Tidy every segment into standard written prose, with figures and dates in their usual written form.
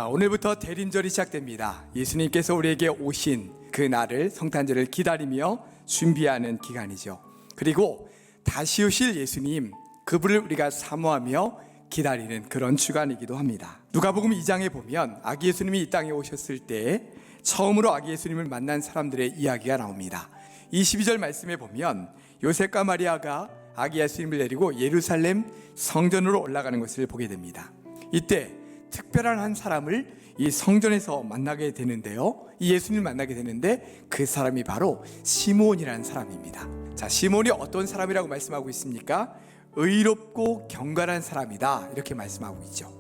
오늘부터 대림절이 시작됩니다. 예수님께서 우리에게 오신 그 날을 성탄절을 기다리며 준비하는 기간이죠. 그리고 다시 오실 예수님, 그분을 우리가 사모하며 기다리는 그런 주간이기도 합니다. 누가복음 2장에 보면 아기 예수님이 이 땅에 오셨을 때 처음으로 아기 예수님을 만난 사람들의 이야기가 나옵니다. 22절 말씀에 보면 요셉과 마리아가 아기 예수님을 데리고 예루살렘 성전으로 올라가는 것을 보게 됩니다. 이때 특별한 한 사람을 이 성전에서 만나게 되는데요, 이 예수님을 만나게 되는데 그 사람이 바로 시몬이라는 사람입니다. 자, 시몬이 어떤 사람이라고 말씀하고 있습니까? 의롭고 경건한 사람이다, 이렇게 말씀하고 있죠.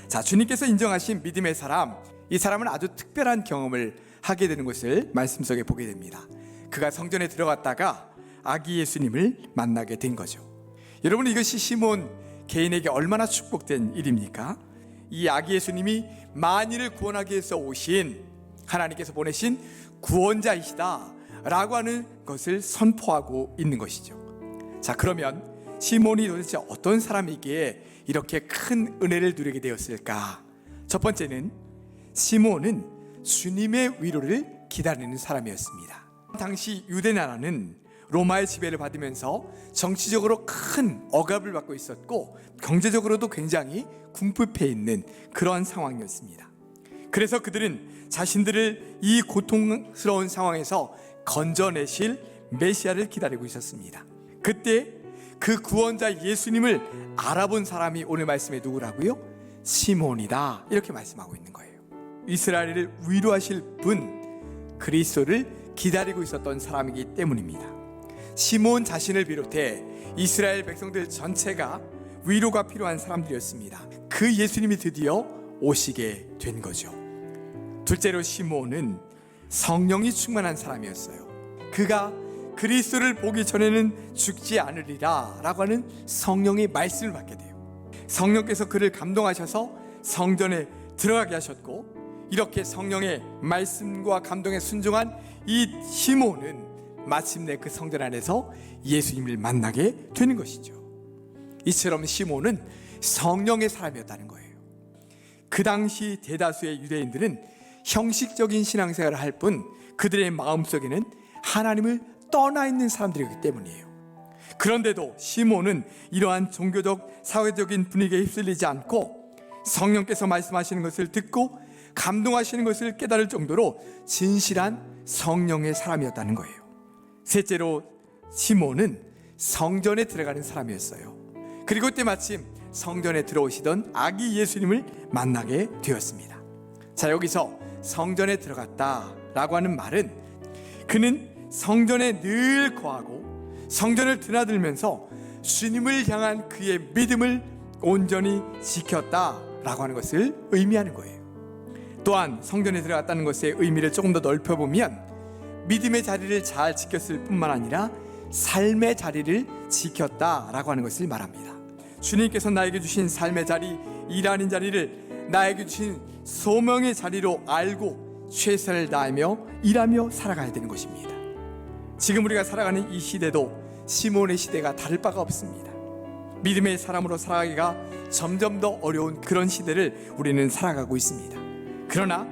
자, 주님께서 인정하신 믿음의 사람, 이 사람은 아주 특별한 경험을 하게 되는 것을 말씀 속에 보게 됩니다. 그가 성전에 들어갔다가 아기 예수님을 만나게 된 거죠. 여러분, 이것이 시몬 개인에게 얼마나 축복된 일입니까? 이 아기 예수님이 만인을 구원하기 위해서 오신, 하나님께서 보내신 구원자이시다 라고 하는 것을 선포하고 있는 것이죠. 자, 그러면 시몬이 도대체 어떤 사람이기에 이렇게 큰 은혜를 누리게 되었을까? 첫 번째는 시몬은 주님의 위로를 기다리는 사람이었습니다. 당시 유대 나라는 로마의 지배를 받으면서 정치적으로 큰 억압을 받고 있었고 경제적으로도 굉장히 궁핍해 있는 그러한 상황이었습니다. 그래서 그들은 자신들을 이 고통스러운 상황에서 건져내실 메시아를 기다리고 있었습니다. 그때 그 구원자 예수님을 알아본 사람이 오늘 말씀에 누구라고요? 시몬이다, 이렇게 말씀하고 있는 거예요. 이스라엘을 위로하실 분, 그리스도를 기다리고 있었던 사람이기 때문입니다. 시몬 자신을 비롯해 이스라엘 백성들 전체가 위로가 필요한 사람들이었습니다. 그 예수님이 드디어 오시게 된 거죠. 둘째로 시몬은 성령이 충만한 사람이었어요. 그가 그리스도를 보기 전에는 죽지 않으리라 라고 하는 성령의 말씀을 받게 돼요. 성령께서 그를 감동하셔서 성전에 들어가게 하셨고, 이렇게 성령의 말씀과 감동에 순종한 이 시몬은 마침내 그 성전 안에서 예수님을 만나게 되는 것이죠. 이처럼 시몬은 성령의 사람이었다는 거예요. 그 당시 대다수의 유대인들은 형식적인 신앙생활을 할 뿐 그들의 마음속에는 하나님을 떠나 있는 사람들이기 때문이에요. 그런데도 시몬은 이러한 종교적 사회적인 분위기에 휩쓸리지 않고 성령께서 말씀하시는 것을 듣고 감동하시는 것을 깨달을 정도로 진실한 성령의 사람이었다는 거예요. 셋째로 시몬은 성전에 들어가는 사람이었어요. 그리고 때마침 성전에 들어오시던 아기 예수님을 만나게 되었습니다. 자, 여기서 성전에 들어갔다라고 하는 말은 그는 성전에 늘 거하고 성전을 드나들면서 주님을 향한 그의 믿음을 온전히 지켰다라고 하는 것을 의미하는 거예요. 또한 성전에 들어갔다는 것의 의미를 조금 더 넓혀보면 믿음의 자리를 잘 지켰을 뿐만 아니라 삶의 자리를 지켰다라고 하는 것을 말합니다. 주님께서 나에게 주신 삶의 자리, 일하는 자리를 나에게 주신 소명의 자리로 알고 최선을 다하며 일하며 살아가야 되는 것입니다. 지금 우리가 살아가는 이 시대도 시몬의 시대가 다를 바가 없습니다. 믿음의 사람으로 살아가기가 점점 더 어려운 그런 시대를 우리는 살아가고 있습니다. 그러나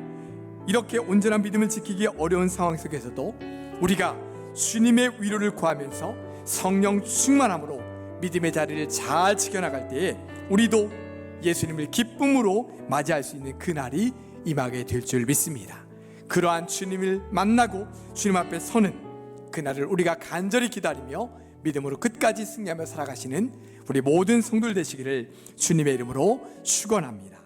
이렇게 온전한 믿음을 지키기 어려운 상황 속에서도 우리가 주님의 위로를 구하면서 성령 충만함으로 믿음의 자리를 잘 지켜나갈 때에 우리도 예수님을 기쁨으로 맞이할 수 있는 그날이 임하게 될 줄 믿습니다. 그러한 주님을 만나고 주님 앞에 서는 그날을 우리가 간절히 기다리며 믿음으로 끝까지 승리하며 살아가시는 우리 모든 성도들 되시기를 주님의 이름으로 축원합니다.